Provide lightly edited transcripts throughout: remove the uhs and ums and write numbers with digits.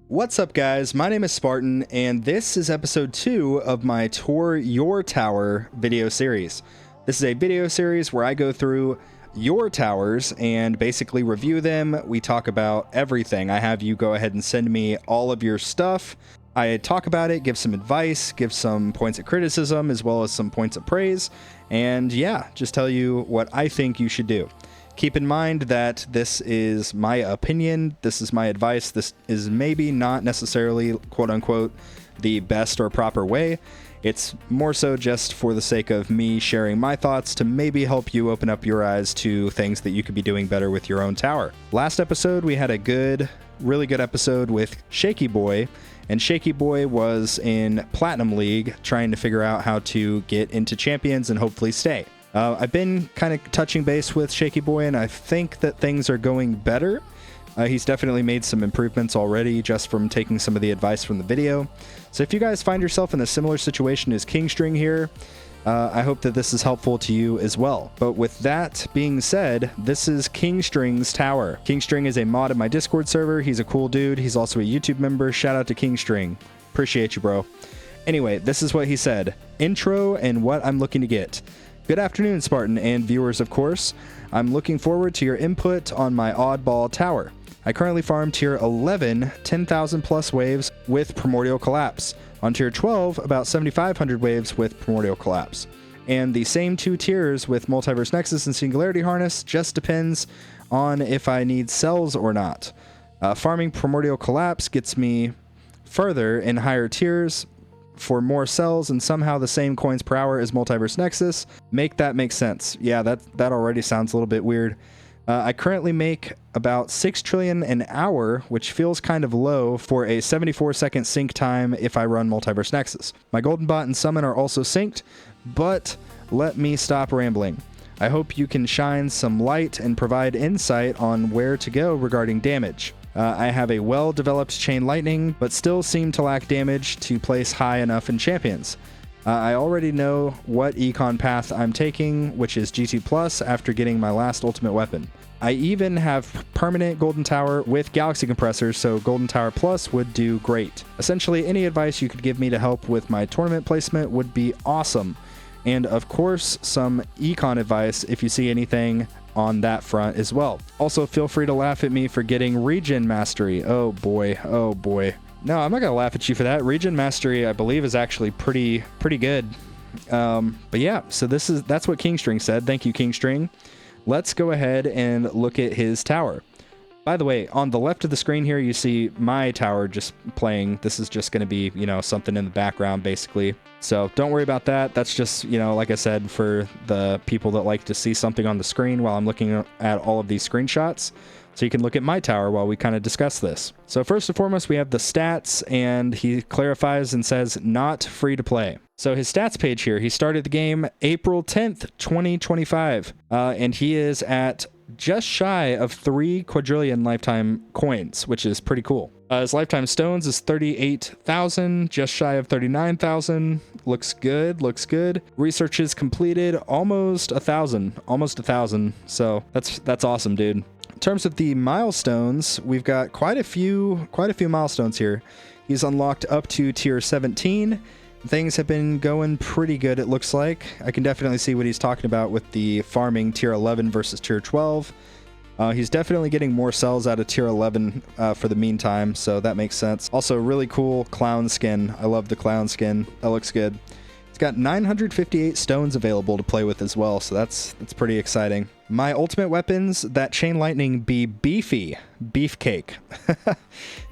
What's up, guys? My name is Spartan, and this is episode 2 of my Tour Your Tower video series. This is a video series where I go through your towers and basically review them. We talk about everything. I have you go ahead and send me all of your stuff. I talk about it, give some advice, give some points of criticism, as well as some points of praise, and yeah, just tell you what I think you should do. Keep in mind that this is my opinion, this is my advice, this is maybe not necessarily, quote-unquote, the best or proper way. It's more so just for the sake of me sharing my thoughts to maybe help you open up your eyes to things that you could be doing better with your own tower. Last episode, we had a really good episode with Shaky Boy, and Shaky Boy was in Platinum League trying to figure out how to get into Champions and hopefully stay. I've been kind of touching base with Shaky Boy, and I think that things are going better. He's definitely made some improvements already just from taking some of the advice from the video. So if you guys find yourself in a similar situation as Kingstring here, I hope that this is helpful to you as well. But with that being said, this is Kingstring's tower. Kingstring is a mod in my Discord server. He's a cool dude. He's also a YouTube member. Shout out to Kingstring. Appreciate you, bro. Anyway, this is what he said. Intro and what I'm looking to get. Good afternoon, Spartan, and viewers, of course. I'm looking forward to your input on my oddball tower. I currently farm tier 11, 10,000 plus waves with Primordial Collapse. On tier 12, about 7,500 waves with Primordial Collapse. And the same two tiers with Multiverse Nexus and Singularity Harness just depends on if I need cells or not. Farming Primordial Collapse gets me further in higher tiers for more cells and somehow the same coins per hour as Multiverse Nexus. Make that make sense. Yeah, that already sounds a little bit weird. I currently make about 6 trillion an hour, which feels kind of low for a 74-second sync time if I run Multiverse Nexus. My Golden Bot and Summon are also synced, but let me stop rambling. I hope you can shine some light and provide insight on where to go regarding damage. I have a well-developed Chain Lightning, but still seem to lack damage to place high enough in Champions. I already know what econ path I'm taking, which is GT+ after getting my last ultimate weapon. I even have permanent Golden Tower with Galaxy Compressors, so Golden Tower Plus would do great. Essentially, any advice you could give me to help with my tournament placement would be awesome. And of course, some econ advice if you see anything on that front as well. Also, feel free to laugh at me for getting Regen Mastery. Oh boy, oh boy. No, I'm not gonna laugh at you for that. Regen Mastery, I believe, is actually pretty good. But yeah, so that's what Kingstring said. Thank you, Kingstring. Let's go ahead and look at his tower. By the way, on the left of the screen here, you see my tower just playing. This is just going to be, something in the background, basically. So don't worry about that. That's just, like I said, for the people that like to see something on the screen while I'm looking at all of these screenshots. So you can look at my tower while we kind of discuss this. So first and foremost, we have the stats, and he clarifies and says, not free to play. So his stats page here, he started the game April 10th, 2025, and he is at just shy of 3 quadrillion lifetime coins, which is pretty cool. His lifetime stones is 38,000, just shy of 39,000. Looks good, looks good. Researches completed, almost 1,000. So that's awesome, dude. In terms of the milestones, we've got quite a few milestones here. He's unlocked up to tier 17. Things have been going pretty good, it looks like. I can definitely see what he's talking about with the farming tier 11 versus tier 12. He's definitely getting more cells out of tier 11 for the meantime, so that makes sense. Also, really cool clown skin. I love the clown skin. That looks good. It's got 958 stones available to play with as well, so that's pretty exciting. My ultimate weapons, that Chain Lightning be beefy. Beefcake.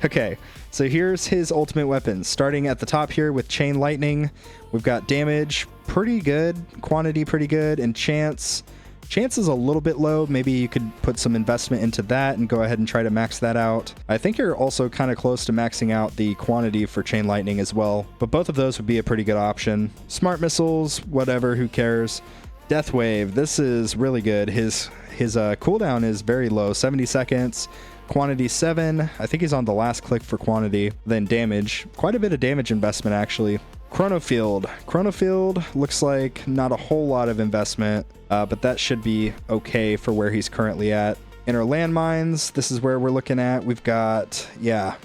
Okay, so here's his ultimate weapons. Starting at the top here with Chain Lightning, we've got damage, pretty good, quantity pretty good, and chance. Chance is a little bit low. Maybe you could put some investment into that and go ahead and try to max that out. I think you're also kind of close to maxing out the quantity for Chain Lightning as well, but both of those would be a pretty good option. Smart Missiles, whatever, who cares? Death Wave, this is really good. His cooldown is very low, 70 seconds. Quantity 7. I think he's on the last click for quantity. Then damage. Quite a bit of damage investment, actually. Chronofield. Chronofield looks like not a whole lot of investment, but that should be okay for where he's currently at. In our landmines, this is where we're looking at. We've got, yeah,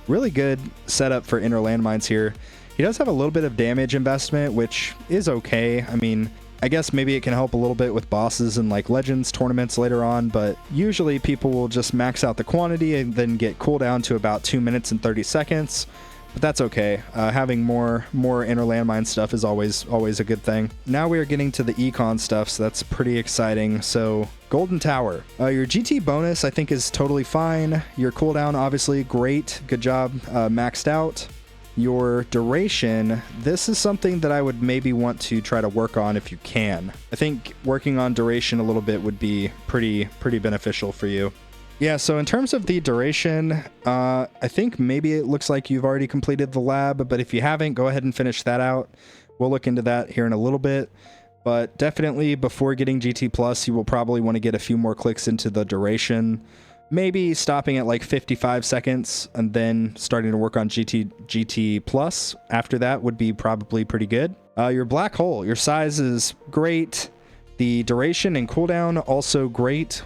Really good setup for inner landmines here. He does have a little bit of damage investment, which is okay. I mean, I guess maybe it can help a little bit with bosses and like Legends tournaments later on, but usually people will just max out the quantity and then get cooldown to about 2 minutes and 30 seconds. But that's okay. Having more inner landmine stuff is always a good thing. Now we are getting to the econ stuff, so that's pretty exciting. So Golden Tower. Your GT bonus I think is totally fine. Your cooldown obviously great. Good job, maxed out. Your duration, this is something that I would maybe want to try to work on if you can. I think working on duration a little bit would be pretty beneficial for you. Yeah, so in terms of the duration, I think maybe it looks like you've already completed the lab, but if you haven't, go ahead and finish that out. We'll look into that here in a little bit, but definitely before getting GT Plus, you will probably want to get a few more clicks into the duration, maybe stopping at like 55 seconds and then starting to work on GT Plus. After that would be probably pretty good. Your black hole, your size is great. The duration and cooldown also great.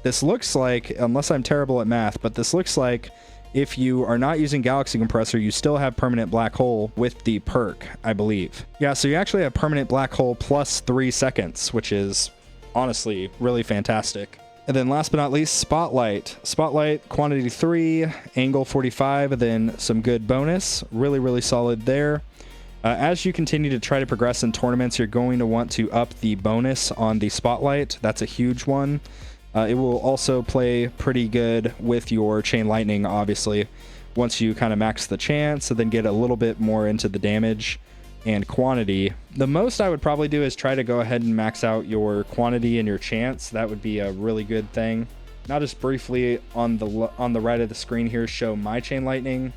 This looks like, unless I'm terrible at math, but this looks like if you are not using Galaxy Compressor, you still have permanent black hole with the perk, I believe. Yeah, so you actually have permanent black hole plus 3 seconds, which is honestly really fantastic. And then last but not least, Spotlight. Spotlight, quantity 3, angle 45, and then some good bonus. Really solid there. As you continue to try to progress in tournaments, you're going to want to up the bonus on the Spotlight. That's a huge one. It will also play pretty good with your Chain Lightning, obviously, once you kind of max the chance and then get a little bit more into the damage and quantity. The most I would probably do is try to go ahead and max out your quantity and your chance. That would be a really good thing. Now just briefly on the right of the screen here, show my Chain Lightning.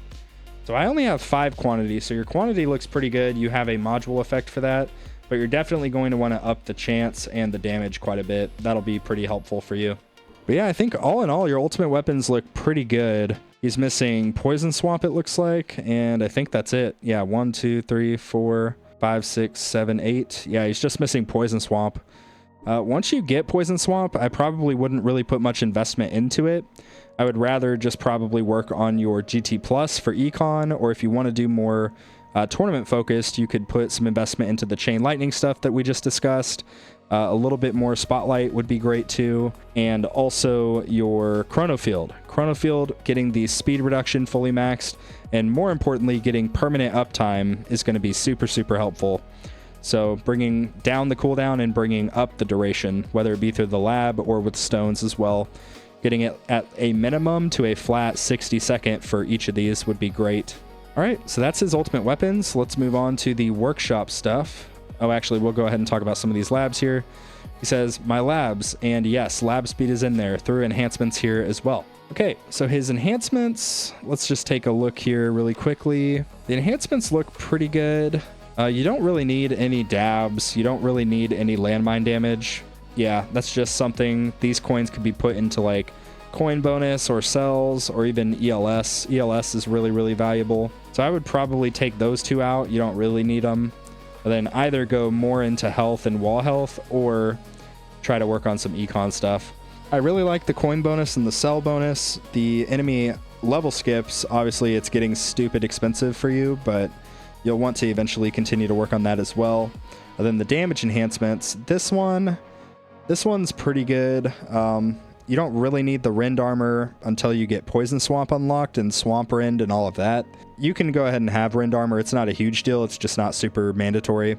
So I only have 5 quantity, so your quantity looks pretty good. You have a module effect for that, but you're definitely going to want to up the chance and the damage quite a bit. That'll be pretty helpful for you. But yeah, I think all in all, your ultimate weapons look pretty good. He's missing Poison Swamp, it looks like, and I think that's it. Yeah, 1, 2, 3, 4, 5, 6, 7, 8. Yeah, he's just missing Poison Swamp. Once you get Poison Swamp, I probably wouldn't really put much investment into it. I would rather just probably work on your GT Plus for Econ, or if you want to do more tournament focused, you could put some investment into the Chain Lightning stuff that we just discussed. A little bit more Spotlight would be great too. And also your Chrono Field. Chrono Field, getting the speed reduction fully maxed, and more importantly, getting permanent uptime is going to be super helpful. So bringing down the cooldown and bringing up the duration, whether it be through the lab or with stones as well. Getting it at a minimum to a flat 60 second for each of these would be great. All right, so that's his ultimate weapons. Let's move on to the workshop stuff. Oh, actually, we'll go ahead and talk about some of these labs here. He says, my labs, and yes, lab speed is in there through enhancements here as well. Okay, so his enhancements, let's just take a look here really quickly. The enhancements look pretty good. You don't really need any dabs. You don't really need any landmine damage. Yeah, that's just something. These coins could be put into like coin bonus or cells or even ELS. ELS is really valuable. So I would probably take those 2 out. You don't really need them. And then either go more into health and wall health or try to work on some econ stuff. I really like the coin bonus and the cell bonus. The enemy level skips, obviously it's getting stupid expensive for you, but you'll want to eventually continue to work on that as well. And then the damage enhancements, this one's pretty good. You don't really need the Rend armor until you get Poison Swamp unlocked and Swamp Rend and all of that. You can go ahead and have Rend armor. It's not a huge deal. It's just not super mandatory.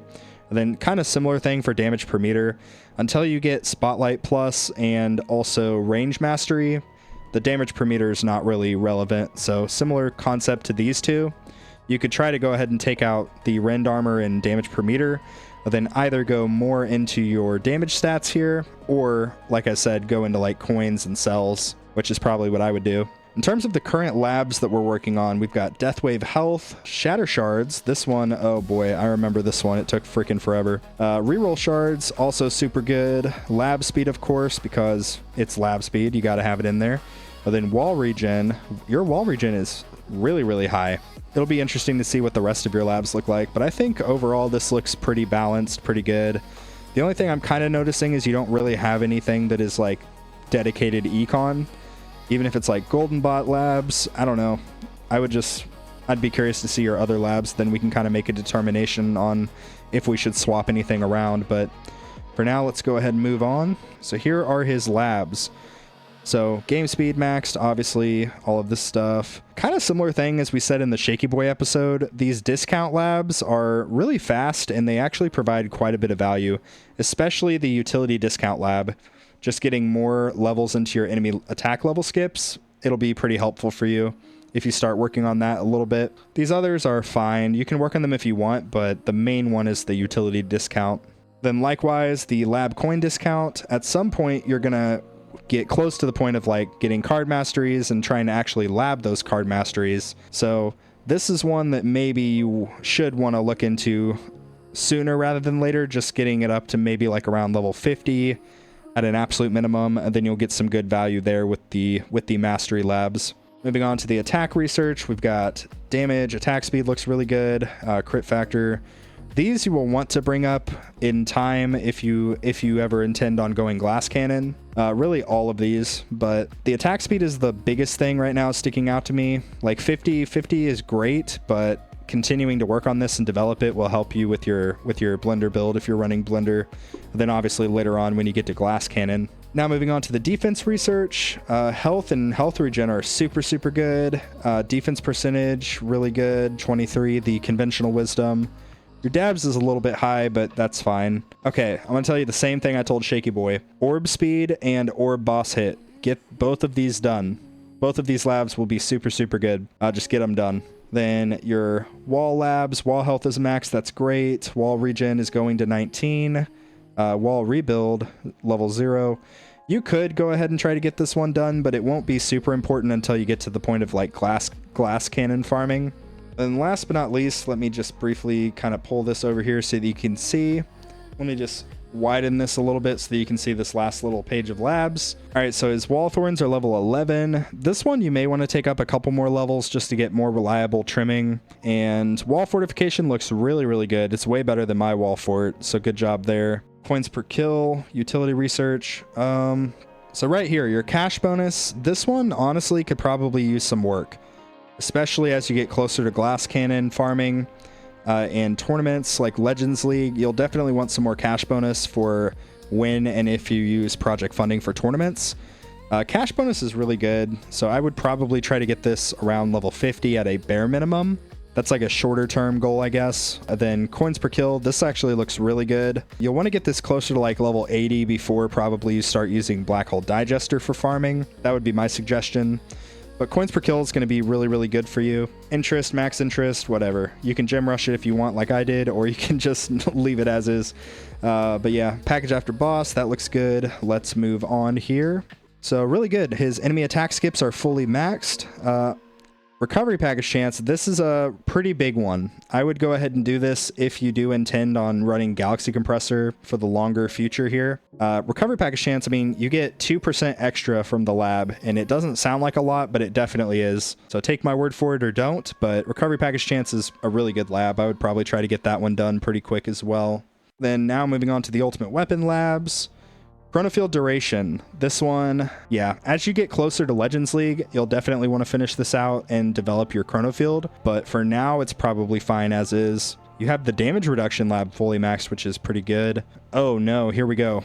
And then kind of similar thing for damage per meter. Until you get Spotlight Plus and also Range Mastery, the damage per meter is not really relevant. So similar concept to these two. You could try to go ahead and take out the Rend armor and damage per meter, then either go more into your damage stats here, or like I said, go into like coins and cells, which is probably what I would do. In terms of the current labs that we're working on, we've got Deathwave Health, Shatter Shards. This one, oh boy, I remember this one. It took freaking forever. Reroll Shards, also super good. Lab Speed, of course, because it's lab speed. You got to have it in there. And then Wall Regen. Your Wall Regen is really high. It'll be interesting to see what the rest of your labs look like, but I think overall this looks pretty balanced, pretty good. The only thing I'm kind of noticing is you don't really have anything that is like dedicated econ. Even if it's like Golden Bot labs, I don't know. I'd be curious to see your other labs, then we can kind of make a determination on if we should swap anything around. But for now, let's go ahead and move on. So here are his labs. So game speed maxed, obviously, all of this stuff. Kind of similar thing as we said in the Shaky Boy episode. These discount labs are really fast and they actually provide quite a bit of value, especially the utility discount lab. Just getting more levels into your enemy attack level skips, it'll be pretty helpful for you if you start working on that a little bit. These others are fine. You can work on them if you want, but the main one is the utility discount. Then likewise, the lab coin discount. At some point, you're going to get close to the point of like getting card masteries and trying to actually lab those card masteries. So this is one that maybe you should want to look into sooner rather than later, just getting it up to maybe like around level 50 at an absolute minimum, and then you'll get some good value there with the mastery labs. Moving on to the attack research, we've got damage, attack speed looks really good, crit factor. These you will want to bring up in time if you ever intend on going glass cannon. Really all of these, but the attack speed is the biggest thing right now sticking out to me. Like 50 is great, but continuing to work on this and develop it will help you with your blender build if you're running blender. Then obviously later on when you get to glass cannon. Now moving on to the defense research, health and health regen are super good. Defense percentage, really good, 23. The conventional wisdom. Your dabs is a little bit high, but that's fine. Okay, I'm gonna tell you the same thing I told Shaky Boy. Orb speed and orb boss hit. Get both of these done. Both of these labs will be super good. Just get them done. Then your wall labs, wall health is max, that's great. Wall regen is going to 19. Wall rebuild, level 0. You could go ahead and try to get this one done, but it won't be super important until you get to the point of like glass cannon farming. And last but not least, let me just briefly kind of pull this over here so that you can see. Let me just widen this a little bit so that you can see this last little page of labs. All right, so his wall thorns are level 11. This one you may want to take up a couple more levels just to get more reliable trimming. And wall fortification looks really good. It's way better than my wall fort, so good job there. Coins per kill, utility research. So right here, your cash bonus. This one honestly could probably use some work, especially as you get closer to glass cannon farming. And tournaments like Legends League, you'll definitely want some more cash bonus for when and if you use project funding for tournaments. Cash bonus is really good, so I would probably try to get this around level 50 at a bare minimum. That's like a shorter term goal, I guess. Then coins per kill, this actually looks really good. You'll want to get this closer to like level 80 before probably you start using Black Hole Digester for farming. That would be my suggestion. But coins per kill is going to be really good for you. Interest, max interest, whatever. You can gem rush it if you want like I did, or you can just leave it as is. But yeah, package after boss, that looks good. Let's move on here. So really good. His enemy attack skips are fully maxed. Recovery package chance, this is a pretty big one. I would go ahead and do this if you do intend on running Galaxy Compressor for the longer future here. Recovery package chance, I mean, you get 2% extra from the lab, and it doesn't sound like a lot, but it definitely is. So take my word for it or don't, but recovery package chance is a really good lab. I would probably try to get that one done pretty quick as well. Then now moving on to the ultimate weapon labs. Chronofield duration. This one, yeah, as you get closer to Legends League, you'll definitely want to finish this out and develop your Chronofield, but for now, it's probably fine as is. You have the damage reduction lab fully maxed, which is pretty good. Oh no, here we go.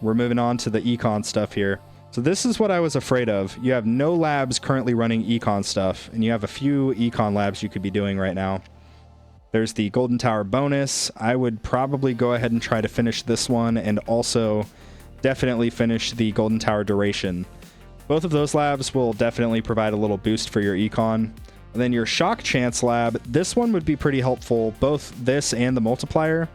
We're moving on to the econ stuff here. So this is what I was afraid of. You have no labs currently running econ stuff, and you have a few econ labs you could be doing right now. There's the Golden Tower bonus. I would probably go ahead and try to finish this one, and also definitely finish the Golden Tower duration. Both of those labs will definitely provide a little boost for your econ. And then your shock chance lab, this one would be pretty helpful, both this and the multiplier.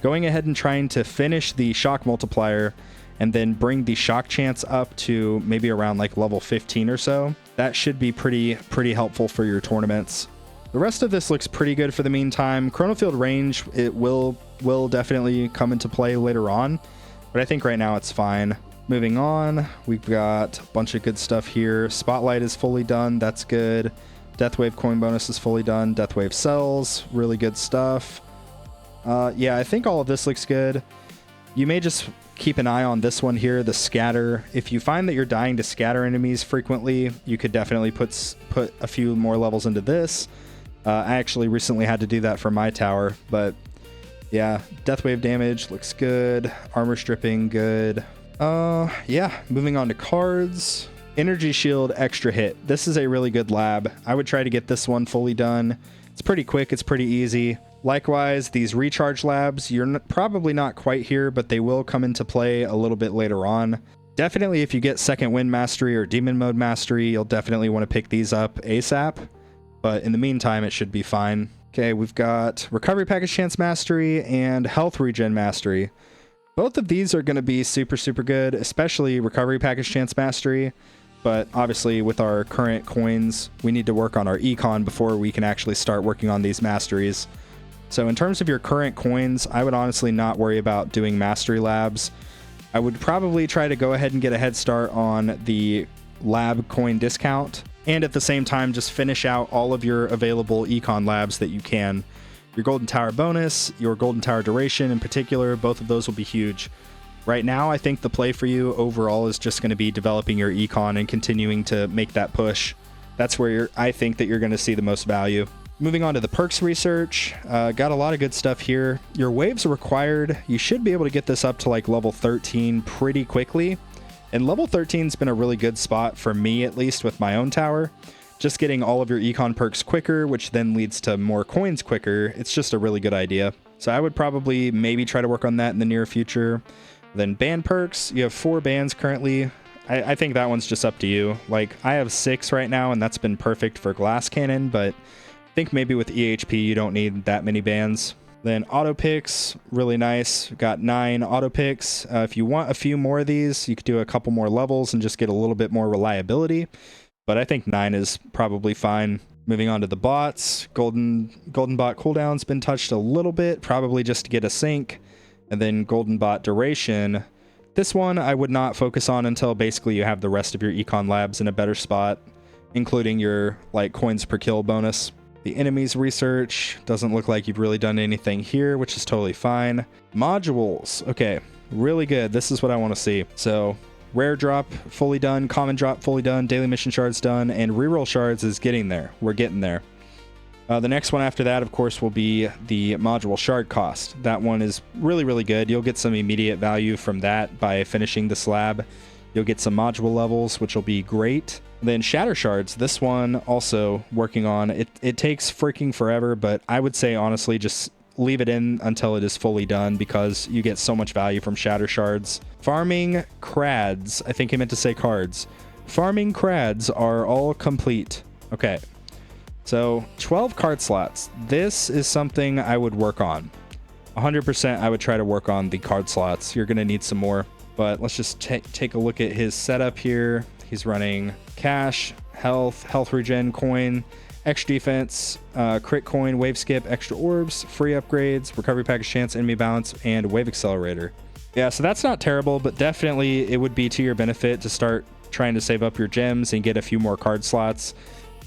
Going ahead and trying to finish the shock multiplier and then bring the shock chance up to maybe around like level 15 or so. That should be pretty helpful for your tournaments. The rest of this looks pretty good for the meantime. Chronofield range, it will definitely come into play later on, but I think right now it's fine. Moving on, we've got a bunch of good stuff here. Spotlight is fully done. That's good. Deathwave coin bonus is fully done. Deathwave cells, really good stuff. Yeah, I think all of this looks good. You may just keep an eye on this one here, the scatter. If you find that you're dying to scatter enemies frequently, you could definitely put a few more levels into this. I actually recently had to do that for my tower, but yeah, death wave damage looks good. Armor stripping, good. Yeah, moving on to cards. Energy shield, extra hit. This is a really good lab. I would try to get this one fully done. It's pretty quick, it's pretty easy. Likewise, these recharge labs, you're probably not quite here, but they will come into play a little bit later on. Definitely if you get second wind mastery or demon mode mastery, you'll definitely want to pick these up ASAP. But in the meantime, it should be fine. Okay, we've got recovery package chance mastery and health regen mastery. Both of these are going to be super, super good, especially recovery package chance mastery. But obviously with our current coins, we need to work on our econ before we can actually start working on these masteries. So in terms of your current coins, I would honestly not worry about doing mastery labs. I would probably try to go ahead and get a head start on the lab coin discount, and at the same time just finish out all of your available econ labs that you can. Your golden tower bonus, your golden tower duration in particular, both of those will be huge. Right now, I think the play for you overall is just going to be developing your econ and continuing to make that push. That's where I think that you're going to see the most value. Moving on to the perks research, got a lot of good stuff here. Your waves are required. You should be able to get this up to like level 13 pretty quickly. And level 13's been a really good spot for me, at least with my own tower. Just getting all of your econ perks quicker, which then leads to more coins quicker. It's just a really good idea. So I would probably maybe try to work on that in the near future. Then band perks, you have 4 bands currently. I think that one's just up to you. Like, I have 6 right now, and that's been perfect for glass cannon, but I think maybe with EHP you don't need that many bands. Then auto picks, really nice. Got 9 auto picks. If you want a few more of these, you could do a couple more levels and just get a little bit more reliability. But I think 9 is probably fine. Moving on to the bots, golden bot cooldown's been touched a little bit, probably just to get a sync. And then golden bot duration. This one I would not focus on until basically you have the rest of your econ labs in a better spot, including your like coins per kill bonus. The enemies research doesn't look like you've really done anything here, which is totally fine. Modules, okay, really good. This is what I want to see. So rare drop fully done, common drop fully done, daily mission shards done, and reroll shards is getting there. We're getting there. The next one after that, of course, will be the module shard cost. That one is really, really good. You'll get some immediate value from that by finishing the slab. You'll get some module levels, which will be great. Then shatter shards, this one also working on. It takes freaking forever, but I would say, honestly, just leave it in until it is fully done because you get so much value from shatter shards. Farming crads, I think I meant to say cards. Farming crads are all complete. Okay. So 12 card slots. This is something I would work on. 100% I would try to work on the card slots. You're going to need some more. But let's just take a look at his setup here. He's running cash, health regen coin, extra defense, crit coin, wave skip, extra orbs, free upgrades, recovery package chance, enemy balance, and wave accelerator. Yeah, so that's not terrible, but definitely it would be to your benefit to start trying to save up your gems and get a few more card slots.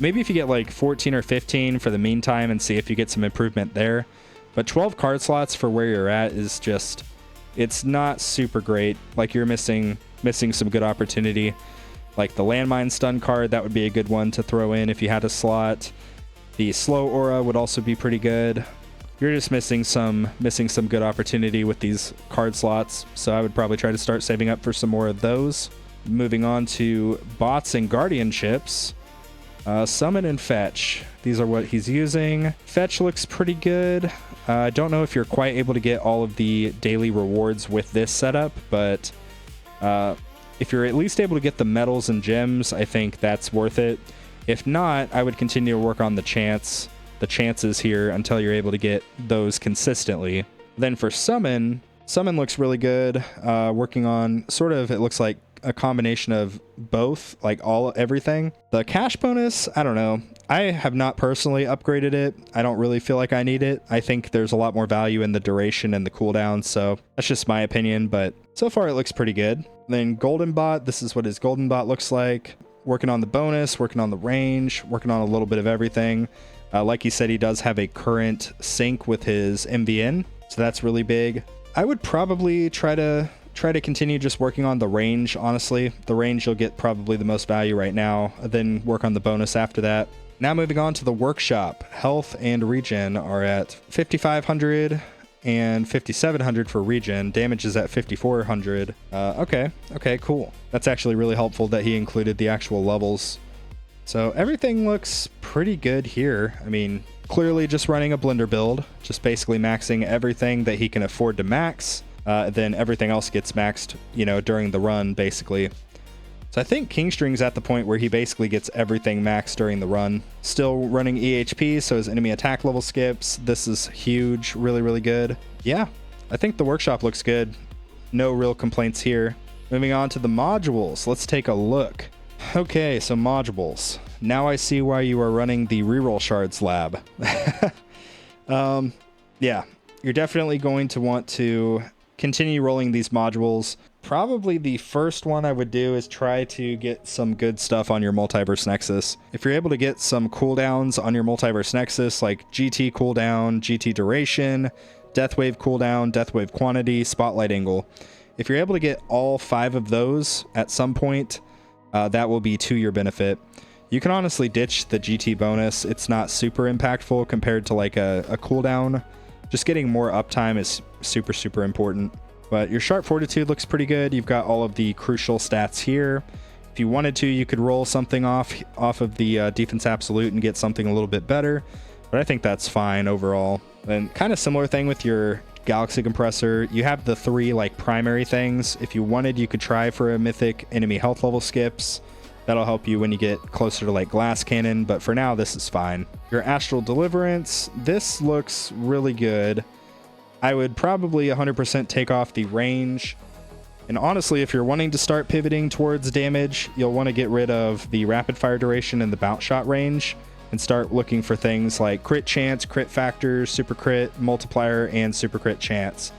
Maybe if you get like 14 or 15 for the meantime and see if you get some improvement there. But 12 card slots for where you're at is just, it's not super great. Like you're missing some good opportunity. Like the landmine stun card, that would be a good one to throw in if you had a slot. The slow aura would also be pretty good. You're just missing some good opportunity with these card slots. So I would probably try to start saving up for some more of those. Moving on to bots and guardianships. Summon and fetch. These are what he's using. Fetch looks pretty good. I don't know if you're quite able to get all of the daily rewards with this setup, but if you're at least able to get the medals and gems, I think that's worth it. If not, I would continue to work on the chances here until you're able to get those consistently. Then for summon looks really good. Working on sort of, it looks like a combination of both, like everything. The cash bonus, I don't know. I have not personally upgraded it. I don't really feel like I need it. I think there's a lot more value in the duration and the cooldown, so that's just my opinion, but so far it looks pretty good. Then golden bot, this is what his golden bot looks like. Working on the bonus, working on the range, working on a little bit of everything. Like he said, he does have a current sync with his MVN, so that's really big. I would probably try to continue just working on the range, honestly. The range you'll get probably the most value right now, then work on the bonus after that. Now moving on to the workshop. Health and regen are at 5,500 and 5,700 for regen. Damage is at 5,400. Okay, cool. That's actually really helpful that he included the actual levels. So everything looks pretty good here. I mean, clearly just running a blender build, just basically maxing everything that he can afford to max. Then everything else gets maxed, you know, during the run, basically. So I think Kingstring's at the point where he basically gets everything maxed during the run. Still running EHP, so his enemy attack level skips. This is huge, really, really good. Yeah, I think the workshop looks good. No real complaints here. Moving on to the modules, let's take a look. Okay, so modules. Now I see why you are running the reroll shards lab. Yeah, you're definitely going to want to continue rolling these modules. Probably the first one I would do is try to get some good stuff on your Multiverse Nexus. If you're able to get some cooldowns on your Multiverse Nexus, like GT cooldown, GT duration, Death Wave cooldown, Death Wave quantity, Spotlight angle. If you're able to get all 5 of those at some point, that will be to your benefit. You can honestly ditch the GT bonus. It's not super impactful compared to like a cooldown. Just getting more uptime is super, super important. But your Sharp Fortitude looks pretty good. You've got all of the crucial stats here. If you wanted to, you could roll something off of the Defense Absolute and get something a little bit better. But I think that's fine overall. And kind of similar thing with your Galaxy Compressor. You have the 3 like primary things. If you wanted, you could try for a Mythic enemy health level skips. That'll help you when you get closer to like Glass Cannon. But for now, this is fine. Your Astral Deliverance. This looks really good. I would probably 100% take off the range. And honestly, if you're wanting to start pivoting towards damage, you'll want to get rid of the rapid fire duration and the bounce shot range and start looking for things like crit chance, crit factor, super crit, multiplier, and super crit chance.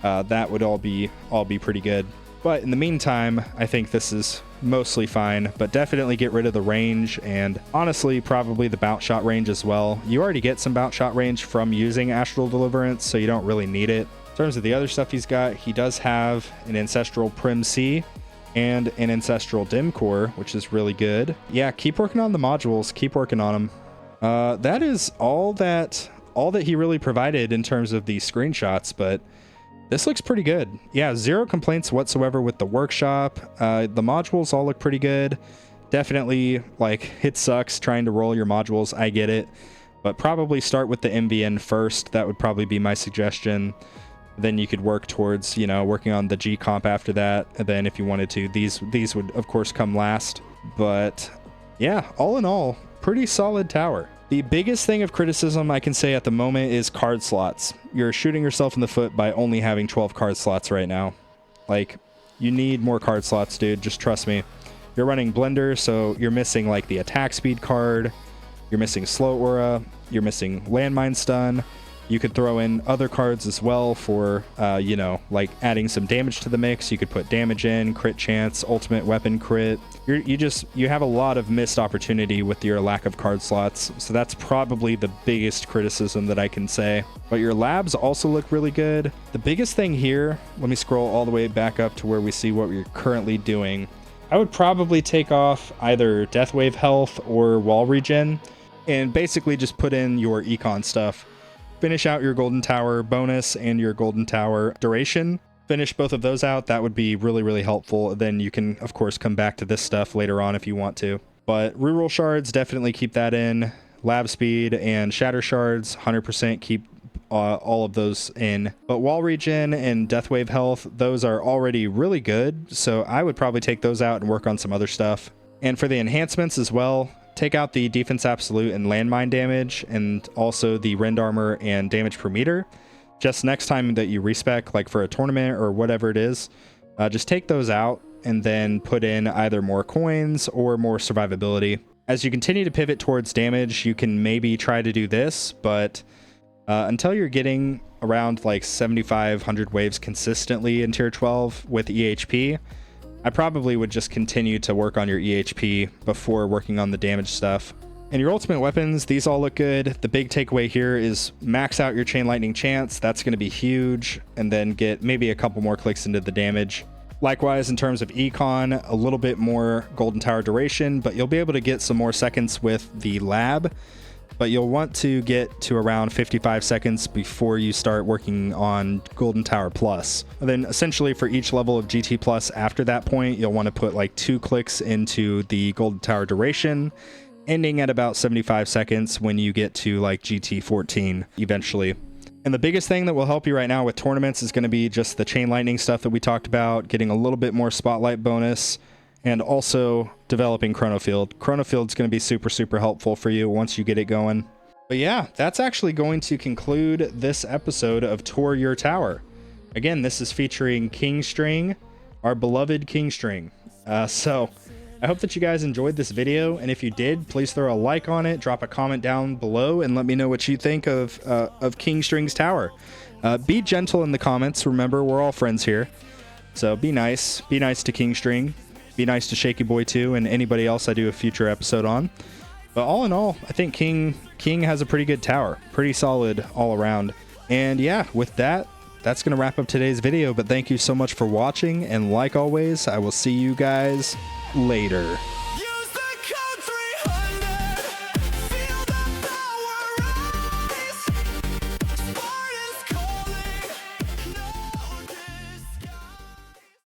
That would all be pretty good. But in the meantime, I think this is mostly fine, but definitely get rid of the range and honestly probably the bounce shot range as well. You already get some bounce shot range from using Astral Deliverance, so you don't really need it. In terms of the other stuff he's got, he does have an Ancestral Prim C and an Ancestral Dim Core, which is really good. Yeah, keep working on the modules, keep working on them. That is all that he really provided in terms of the screenshots, but this looks pretty good. Yeah, 0 complaints whatsoever with the workshop. The modules all look pretty good. Definitely, like, it sucks trying to roll your modules. I get it. But probably start with the MVN first. That would probably be my suggestion. Then you could work towards, you know, working on the G comp after that. And then if you wanted to, these would, of course, come last. But yeah, all in all, pretty solid tower. The biggest thing of criticism I can say at the moment is card slots. You're shooting yourself in the foot by only having 12 card slots right now. Like, you need more card slots, dude. Just trust me. You're running Blender, so you're missing, like, the attack speed card. You're missing Slow Aura. You're missing Landmine Stun. You could throw in other cards as well for, you know, like adding some damage to the mix. You could put damage in, crit chance, ultimate weapon crit. You have a lot of missed opportunity with your lack of card slots. So that's probably the biggest criticism that I can say. But your labs also look really good. The biggest thing here, let me scroll all the way back up to where we see what we're currently doing. I would probably take off either Death Wave health or wall regen and basically just put in your econ stuff. Finish out your Golden Tower bonus and your Golden Tower duration. Finish both of those out. That would be really, really helpful. Then you can, of course, come back to this stuff later on if you want to. But reroll shards, definitely keep that in. Lab speed and shatter shards, 100% keep all of those in. But wall regen and Death Wave health, those are already really good. So I would probably take those out and work on some other stuff. And for the enhancements as well, take out the Defense Absolute and Landmine damage, and also the Rend Armor and damage per meter. Just next time that you respec, like for a tournament or whatever it is, just take those out and then put in either more coins or more survivability. As you continue to pivot towards damage, you can maybe try to do this, but until you're getting around like 7,500 waves consistently in tier 12 with EHP, I probably would just continue to work on your EHP before working on the damage stuff. And your ultimate weapons, these all look good. The big takeaway here is max out your chain lightning chance. That's going to be huge. And then get maybe a couple more clicks into the damage. Likewise, in terms of econ, a little bit more golden tower duration, but you'll be able to get some more seconds with the lab. But you'll want to get to around 55 seconds before you start working on Golden Tower Plus. And then essentially for each level of GT Plus after that point, you'll want to put like 2 clicks into the Golden Tower duration, ending at about 75 seconds when you get to like GT 14 eventually. And the biggest thing that will help you right now with tournaments is going to be just the chain lightning stuff that we talked about, getting a little bit more spotlight bonus, and also developing Chronofield. Chronofield's going to be super, super helpful for you once you get it going. But yeah, that's actually going to conclude this episode of Tour Your Tower. Again, this is featuring King String, our beloved King String. So I hope that you guys enjoyed this video, and if you did, please throw a like on it, drop a comment down below, and let me know what you think of King String's tower. Be gentle in the comments. Remember, we're all friends here. So be nice. Be nice to King String. Be nice to Shaky Boy too, and anybody else I do a future episode on. But all in all, I think King has a pretty good tower. Pretty solid all around. And yeah, with that, that's going to wrap up today's video. But thank you so much for watching, and like always, I will see you guys later.